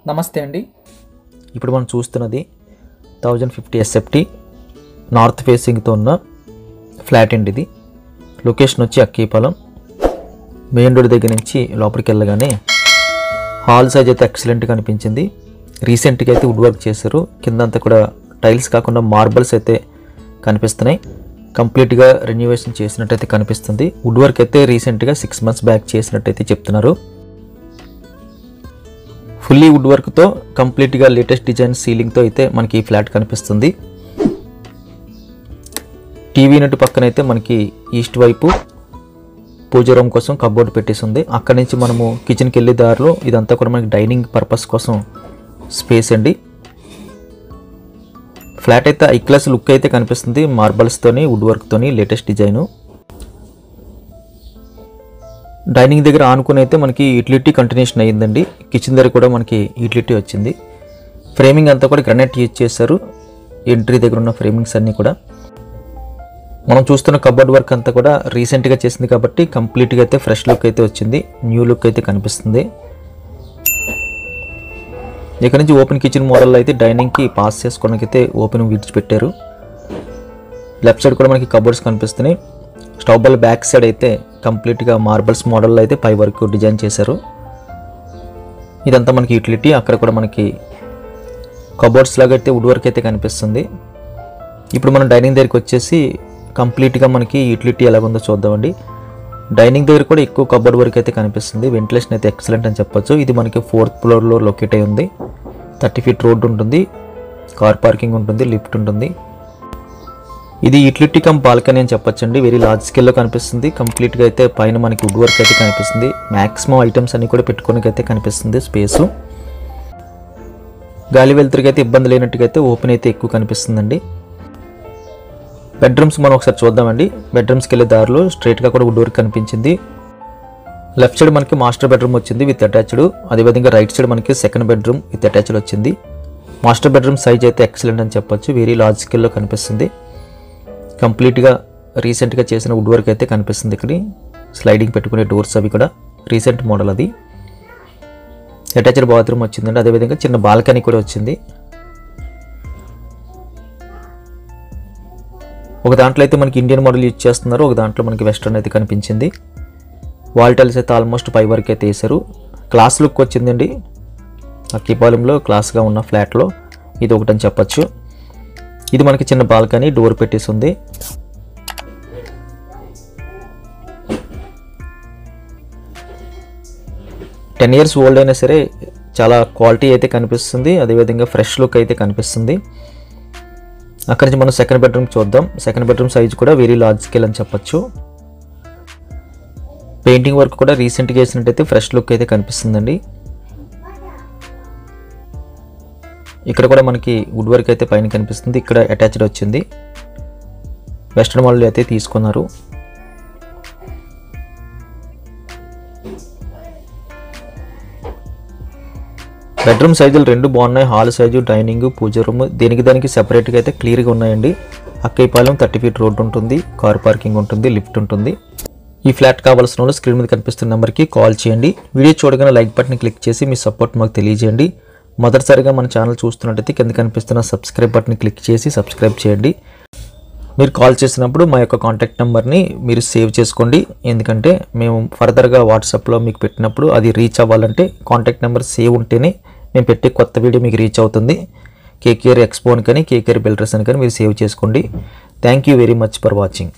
నమస్తే అండి. ఇప్పుడు మనం చూస్తున్నది 1050 SFT నార్త్ ఫేసింగ్తో ఉన్న ఫ్లాట్ అండి. ఇది లొకేషన్ వచ్చి అక్కీపాలెం. మెయిన్ రోడ్ దగ్గర నుంచి లోపలికి వెళ్ళగానే హాల్ సైజ్ అయితే ఎక్సలెంట్గా అనిపించింది. రీసెంట్గా అయితే వుడ్ వర్క్ చేశారు. కిందంతా కూడా టైల్స్ కాకుండా మార్బల్స్ అయితే కనిపిస్తున్నాయి. కంప్లీట్గా రెన్యువేషన్ చేసినట్టయితే కనిపిస్తుంది. వుడ్ వర్క్ అయితే రీసెంట్గా 6 months బ్యాక్ చేసినట్టయితే చెప్తున్నారు. ఫుల్లీ వుడ్ వర్క్తో కంప్లీట్గా లేటెస్ట్ డిజైన్ సీలింగ్తో అయితే మనకి ఈ ఫ్లాట్ కనిపిస్తుంది. టీవీ యూనిట్ పక్కన అయితే మనకి ఈస్ట్ వైపు పూజ రూమ్ కోసం కబోర్డ్ పెట్టేసింది. అక్కడి నుంచి మనము కిచెన్కి వెళ్ళే దారిలో ఇదంతా కూడా మనకి డైనింగ్ పర్పస్ కోసం స్పేస్ అండి. ఫ్లాట్ అయితే ఐ క్లాస్ లుక్ అయితే కనిపిస్తుంది. మార్బల్స్తోని వుడ్ వర్క్తోని లేటెస్ట్ డిజైను. డైనింగ్ దగ్గర ఆనుకుని అయితే మనకి యూటిలిటీ కంటిన్యూషన్ అయ్యిందండి. కిచెన్ దగ్గర కూడా మనకి యూటిలిటీ వచ్చింది. ఫ్రేమింగ్ అంతా కూడా గ్రానైట్ యూజ్ చేశారు. ఎంట్రీ దగ్గర ఉన్న ఫ్రేమింగ్స్ అన్నీ కూడా మనం చూస్తున్న కబోర్డ్ వర్క్ అంతా కూడా రీసెంట్గా చేసింది కాబట్టి కంప్లీట్గా అయితే ఫ్రెష్ లుక్ అయితే వచ్చింది. న్యూ లుక్ అయితే కనిపిస్తుంది. ఇక్కడ నుంచి ఓపెన్ కిచెన్ మోడల్లో అయితే డైనింగ్కి పాస్ చేసుకోవడానికి అయితే ఓపెన్ విడిచిపెట్టారు. లెఫ్ట్ సైడ్ కూడా మనకి కబోర్డ్స్ కనిపిస్తున్నాయి. స్టవ్ బల్ బ్యాక్ సైడ్ అయితే కంప్లీట్గా మార్బల్స్ మోడల్లో అయితే పై వరకు డిజైన్ చేశారు. ఇదంతా మనకి యూటిలిటీ. అక్కడ కూడా మనకి కబోర్డ్స్ లాగా అయితే వుడ్ వర్క్ అయితే కనిపిస్తుంది. ఇప్పుడు మనం డైనింగ్ దగ్గరికి వచ్చేసి కంప్లీట్గా మనకి యూటిలిటీ ఎలాగుందో చూద్దామండి. డైనింగ్ దగ్గర కూడా ఎక్కువ కబోర్డ్ వర్క్ అయితే కనిపిస్తుంది. వెంటిలేషన్ అయితే ఎక్సలెంట్ అని చెప్పొచ్చు. ఇది మనకి 4th floorలో లొకేట్ అయి ఉంది. 30 feet రోడ్ ఉంటుంది. కార్ పార్కింగ్ ఉంటుంది. లిఫ్ట్ ఉంటుంది. ఇది యూటిలిటీ కమ్ బాల్కనీ అని చెప్పొచ్చండి. వెరీ లార్జ్ స్కేల్లో కనిపిస్తుంది. కంప్లీట్గా అయితే పైన మనకి వుడ్ వర్క్ అయితే కనిపిస్తుంది. మ్యాక్సిమం ఐటమ్స్ అన్ని కూడా పెట్టుకోవడానికి అయితే కనిపిస్తుంది స్పేసు. గాలి వెలుతురికి అయితే ఇబ్బంది లేనట్టుగా అయితే ఓపెన్ అయితే ఎక్కువ కనిపిస్తుందండి. బెడ్రూమ్స్ మనం ఒకసారి చూద్దామండి. బెడ్రూమ్స్కి వెళ్ళే దారిలో స్ట్రైట్గా కూడా వుడ్ వర్క్ కనిపించింది. లెఫ్ట్ సైడ్ మనకి మాస్టర్ బెడ్రూమ్ వచ్చింది విత్ అటాచ్డ్. అదేవిధంగా రైట్ సైడ్ మనకి సెకండ్ బెడ్రూమ్ విత్ అటాచ్డ్ వచ్చింది. మాస్టర్ బెడ్రూమ్ సైజ్ అయితే ఎక్సలెంట్ అని చెప్పొచ్చు. వెరీ లార్జ్ స్కేల్లో కనిపిస్తుంది. కంప్లీట్గా రీసెంట్గా చేసిన వుడ్ వర్క్ అయితే కనిపిస్తుంది. ఇక్కడ స్లైడింగ్ పెట్టుకునే డోర్స్ అవి కూడా రీసెంట్ మోడల్. అది అటాచ్డ్ బాత్రూమ్ వచ్చిందండి. అదేవిధంగా చిన్న బాల్కనీ కూడా వచ్చింది. ఒక దాంట్లో అయితే మనకి ఇండియన్ మోడల్ యూజ్ చేస్తున్నారు. ఒక దాంట్లో మనకి వెస్ట్రన్ అయితే కనిపించింది. వాల్ టైల్స్ అయితే ఆల్మోస్ట్ పై వరకు అయితే వేసారు. క్లాస్ లుక్ వచ్చిందండి. అక్కీపాలెంలో క్లాస్గా ఉన్న ఫ్లాట్లో ఇది ఒకటని చెప్పచ్చు. ఇది మనకి చిన్న బాల్కనీ, డోర్ పెట్టేసి ఉంది. టెన్ ఇయర్స్ ఓల్డ్ అయినా సరే చాలా క్వాలిటీ అయితే కనిపిస్తుంది. అదేవిధంగా ఫ్రెష్ లుక్ అయితే కనిపిస్తుంది. అక్కడి నుంచి మనం సెకండ్ బెడ్రూమ్ చూద్దాం. సెకండ్ బెడ్రూమ్ సైజ్ కూడా వెరీ లార్జ్ స్కేల్ అని చెప్పొచ్చు. పెయింటింగ్ వర్క్ కూడా రీసెంట్గా వేసినట్టయితే ఫ్రెష్ లుక్ అయితే కనిపిస్తుందండి. ఇక్కడ కూడా మనకి వుడ్ వర్క్ అయితే పైన కనిపిస్తుంది. ఇక్కడ అటాచ్డ్ వచ్చింది. వెస్ట్రన్ మోడల్ అయితే తీసుకున్నారు. బెడ్రూమ్ సైజులు రెండు బాగున్నాయి. హాల్ సైజు, డైనింగ్, పూజ రూమ్ దానికి సెపరేట్గా అయితే క్లియర్గా ఉన్నాయండి. అక్కీపాలెం 30 feet రోడ్ ఉంటుంది. కార్ పార్కింగ్ ఉంటుంది. లిఫ్ట్ ఉంటుంది. ఈ ఫ్లాట్ కావాల్సిన వాళ్ళు స్క్రీన్ మీద కనిపిస్తున్న నెంబర్కి కాల్ చేయండి. వీడియో చూడగానే లైక్ బటన్ క్లిక్ చేసి మీ సపోర్ట్ మాకు తెలియజేయండి. మొదటిసారిగా మన ఛానల్ చూస్తున్నట్టయితే కింద కనిపిస్తున్న సబ్స్క్రైబ్ బటన్ క్లిక్ చేసి సబ్స్క్రైబ్ చేయండి. మీరు కాల్ చేసినప్పుడు మా యొక్క కాంటాక్ట్ నెంబర్ని మీరు సేవ్ చేసుకోండి. ఎందుకంటే మేము ఫర్దర్గా వాట్సాప్లో మీకు పెట్టినప్పుడు అది రీచ్ అవ్వాలంటే కాంటాక్ట్ నెంబర్ సేవ్ ఉంటేనే మేము పెట్టే కొత్త వీడియో మీకు రీచ్ అవుతుంది. కేకేఆర్ ఎక్స్పో అని కానీ కేకేఆర్ బిల్డర్స్ అని కానీ మీరు సేవ్ చేసుకోండి. Thank you very much for watching.